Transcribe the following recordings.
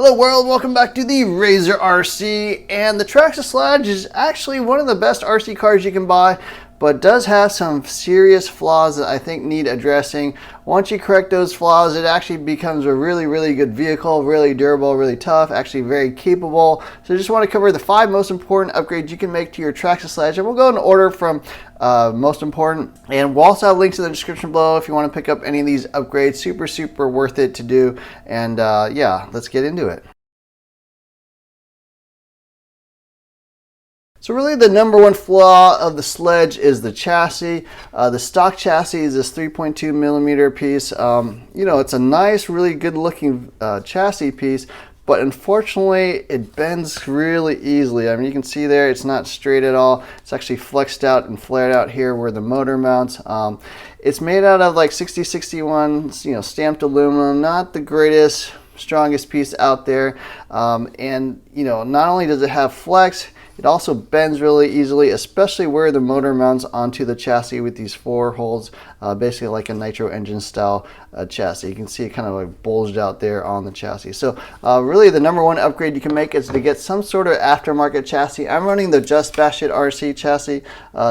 Hello world, welcome back to the Razor RC, and the Traxxas Sledge is actually one of the best RC cars you can buy, but does have some serious flaws that I think need addressing. Once you correct those flaws, it actually becomes a really good vehicle, really durable, really tough, actually very capable. So I just want to cover the 5 most important upgrades you can make to your Traxxas Sledge, and we'll go in order from most important. And we'll also have links in the description below if you want to pick up any of these upgrades. Super worth it to do. And yeah, let's get into it. So really the number one flaw of the Sledge is the chassis. The stock chassis is this 3.2 millimeter piece. You know, it's a nice, really good looking chassis piece, but unfortunately it bends really easily. I mean, you can see there it's not straight at all. It's actually flexed out and flared out here where the motor mounts. It's made out of like 6061, you know, stamped aluminum, not the greatest, strongest piece out there. And you know, not only does it have flex, it also bends really easily, especially where the motor mounts onto the chassis with these 4 holes, basically like a nitro engine style chassis. You can see it kind of like bulged out there on the chassis. So really the number one upgrade you can make is to get some sort of aftermarket chassis. I'm running the JustBashit RC chassis.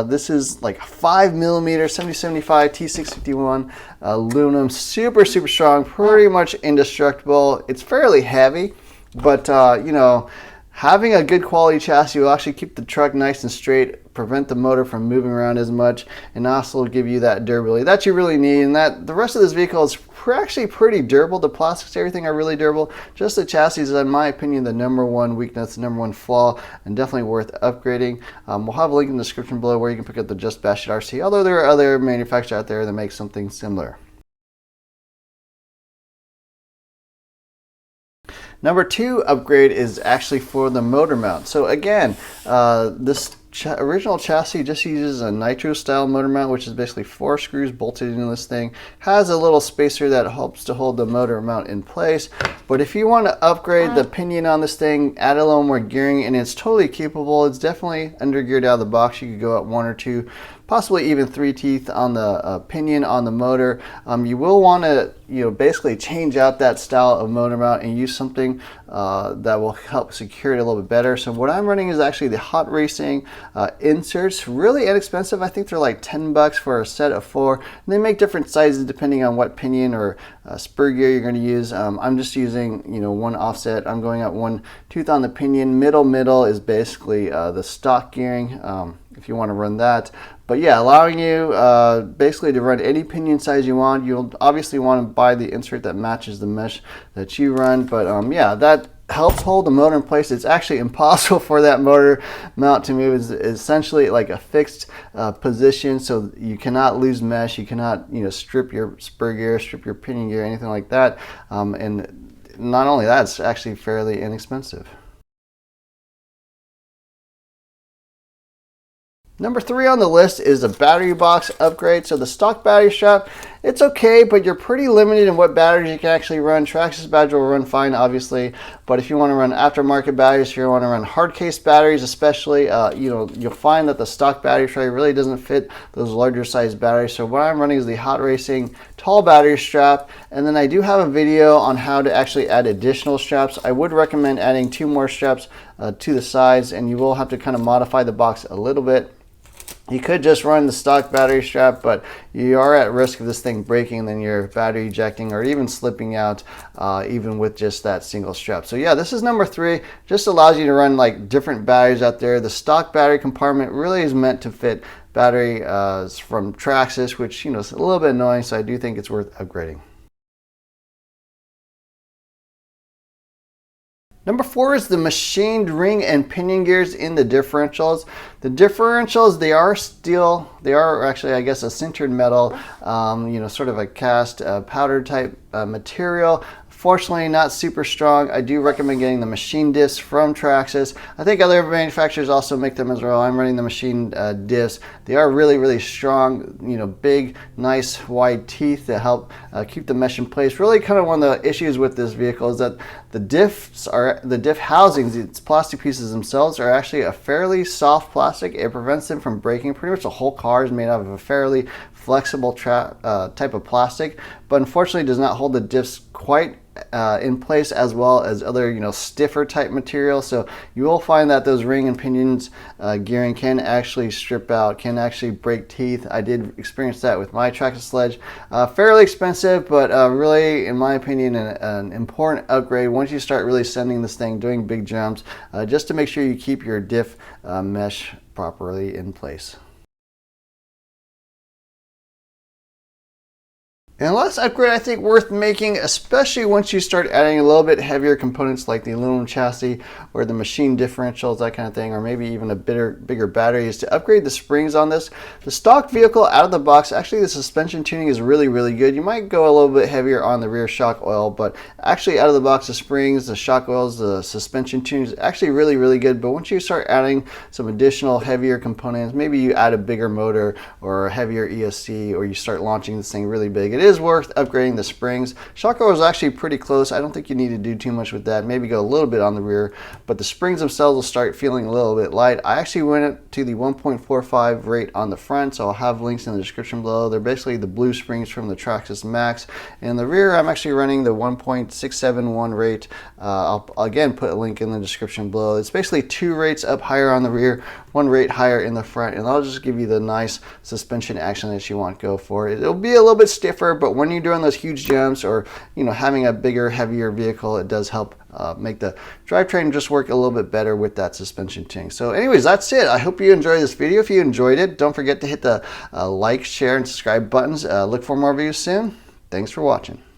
This is like 5 millimeter 7075 T651 aluminum, super strong, pretty much indestructible. It's fairly heavy, but you know, having a good quality chassis will actually keep the truck nice and straight, prevent the motor from moving around as much, and also give you that durability that you really need. And that the rest of this vehicle is actually pretty durable. The plastics, everything are really durable. Just the chassis is, in my opinion, the number one weakness, the number one flaw, and definitely worth upgrading. We'll have a link in the description below where you can pick up the JustBashit RC, although there are other manufacturers out there that make something similar. Number 2 upgrade is actually for the motor mount. So again, this original chassis just uses a nitro style motor mount, which is basically 4 screws bolted into this thing. Has a little spacer that helps to hold the motor mount in place. But if you want to upgrade the pinion on this thing, add a little more gearing, and it's totally capable. It's definitely under geared out of the box. You could go at 1 or 2, possibly even 3 teeth on the pinion on the motor. You will want to, you know, basically change out that style of motor mount and use something that will help secure it a little bit better. So what I'm running is actually the Hot Racing inserts. Really inexpensive. I think they're like $10 for a set of 4. And they make different sizes depending on what pinion or spur gear you're going to use. I'm just using, you know, 1 offset. I'm going at 1 tooth on the pinion. Middle is basically the stock gearing, if you want to run that. But yeah, allowing you basically to run any pinion size you want. You'll obviously want to buy the insert that matches the mesh that you run. But yeah, that helps hold the motor in place. It's actually impossible for that motor mount to move. It's essentially like a fixed position, so you cannot lose mesh. You cannot, you know, strip your spur gear, strip your pinion gear, anything like that. And not only that, it's actually fairly inexpensive. Number 3 on the list is a battery box upgrade. So the stock battery strap, it's okay, but you're pretty limited in what batteries you can actually run. Traxxas batteries will run fine, obviously, but if you want to run aftermarket batteries, if you want to run hard case batteries especially, you know, you'll find that the stock battery tray really doesn't fit those larger size batteries. So what I'm running is the Hot Racing tall battery strap, and then I do have a video on how to actually add additional straps. I would recommend adding 2 more straps to the sides, and you will have to kind of modify the box a little bit. You could just run the stock battery strap, but you are at risk of this thing breaking and then your battery ejecting or even slipping out, even with just that single strap. So yeah, this is number 3. Just allows you to run like different batteries out there. The stock battery compartment really is meant to fit battery from Traxxas, which, you know, is a little bit annoying, so I do think it's worth upgrading. Number 4 is the machined ring and pinion gears in the differentials. The differentials, they are steel. They are actually, I guess, a sintered metal, you know, sort of a cast powder type material. Fortunately, not super strong. I do recommend getting the machine discs from Traxxas. I think other manufacturers also make them as well. I'm running the machine discs. They are really strong, you know, big, nice, wide teeth that help keep the mesh in place. Really kind of one of the issues with this vehicle is that the diff housings, its plastic pieces themselves, are actually a fairly soft plastic. It prevents them from breaking. Pretty much the whole car is made out of a fairly flexible type of plastic, but unfortunately does not hold the diffs quite in place as well as other, you know, stiffer type material. So you will find that those ring and pinions gearing can actually strip out, can actually break teeth. I did experience that with my Traxxas Sledge. Fairly expensive, but really, in my opinion, an important upgrade once you start really sending this thing, doing big jumps, just to make sure you keep your diff mesh properly in place. And last upgrade I think worth making, especially once you start adding a little bit heavier components like the aluminum chassis or the machine differentials, that kind of thing, or maybe even a bigger battery, is to upgrade the springs on this. The stock vehicle out of the box, actually the suspension tuning is really, really good. You might go a little bit heavier on the rear shock oil, but actually out of the box, the springs, the shock oils, the suspension tuning is actually really, really good. But once you start adding some additional heavier components, maybe you add a bigger motor or a heavier ESC, or you start launching this thing really big, it is worth upgrading the springs. Shock oil is actually pretty close. I don't think you need to do too much with that. Maybe go a little bit on the rear, but the springs themselves will start feeling a little bit light. I actually went to the 1.45 rate on the front, so I'll have links in the description below. They're basically the blue springs from the Traxxas Max. In the rear, I'm actually running the 1.671 rate. I'll again put a link in the description below. It's basically 2 rates up higher on the rear, 1 rate higher in the front, and I'll just give you the nice suspension action that you want to go for. It'll be a little bit stiffer, but when you're doing those huge jumps, or, you know, having a bigger, heavier vehicle, it does help make the drivetrain just work a little bit better with that suspension tuning. So anyways, that's it. I hope you enjoyed this video. If you enjoyed it, don't forget to hit the like, share, and subscribe buttons. Look for more videos soon. Thanks for watching.